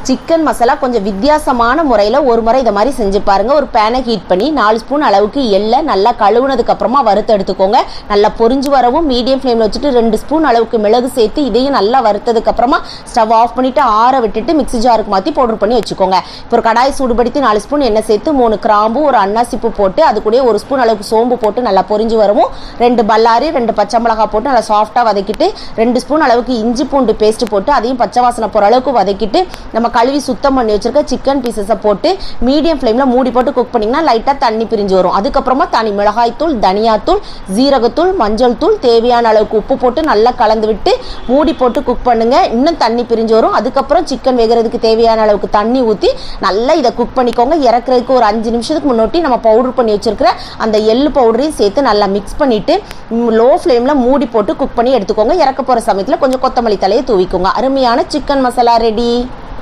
Chicken masala கொஞ்சம் வித்தியாசமான முறையில் ஒரு முறை இதை மாதிரி செஞ்சு பாருங்கள். ஒரு பேனை ஹீட் பண்ணி 4 ஸ்பூன் அளவுக்கு எள்ளை நல்லா கழுவுனதுக்கு அப்புறமா வறுத்து எடுத்துக்கோங்க. நல்லா பொரிஞ்சு வரவும் மீடியம் ஃப்ளேமில் வச்சுட்டு 2 ஸ்பூன் அளவுக்கு மிளகு சேர்த்து இதையும் நல்லா வறுத்ததுக்கு அப்புறமா ஸ்டவ் ஆஃப் பண்ணிட்டு ஆற விட்டுட்டு மிக்ஸி ஜாருக்கு மாற்றி பவுடர் பண்ணி வச்சுக்கோங்க. இப்போ ஒரு கடாய் சூடுபடுத்தி 4 ஸ்பூன் எண்ணெய் சேர்த்து 3 கிராம்பு, ஒரு அன்னாசிப்பு போட்டு அது கூட 1 ஸ்பூன் அளவுக்கு சோம்பு போட்டு நல்லா பொரிஞ்சு வரவும் 2 பல்லாரி, 2 பச்சை மிளகாய் போட்டு நல்லா சாஃப்டாக வதக்கிட்டு 2 ஸ்பூன் அளவுக்கு இஞ்சி பூண்டு பேஸ்ட் போட்டு அதையும் பச்சை வாசனை போகிற அளவுக்கு வதக்கிட்டு நம்ம கழுவி சுத்தம் பண்ணி வச்சிருக்க சிக்கன் பீசஸை போட்டு மீடியம் ஃப்ளேமில் மூடி போட்டு குக் பண்ணிங்கன்னா லைட்டாக தண்ணி பிரிஞ்சு வரும். அதுக்கப்புறமா தனி மிளகாய்த்தூள், தனியாத்தூள், ஜீரகத்தூள், மஞ்சள் தூள், தேவையான அளவுக்கு உப்பு போட்டு நல்லா கலந்து விட்டு மூடி போட்டு குக் பண்ணுங்க. இன்னும் தண்ணி பிரிஞ்சு வரும். அதுக்கப்புறம் சிக்கன் வேகிறதுக்கு தேவையான அளவுக்கு தண்ணி ஊற்றி நல்லா இதை குக் பண்ணிக்கோங்க. இறக்குறதுக்கு ஒரு 5 நிமிஷத்துக்கு முன்னாடி நம்ம பவுடர் பண்ணி வச்சிருக்கிற அந்த எள்ளு பவுடரையும் சேர்த்து நல்லா மிக்ஸ் பண்ணிட்டு லோ ஃப்ளேமில் மூடி போட்டு குக் பண்ணி எடுத்துக்கோங்க. இறக்க போகிற சமயத்தில் கொஞ்சம் கொத்தமல்லி தலையை தூவிக்கோங்க. அருமையான சிக்கன் மசாலா ரெடி.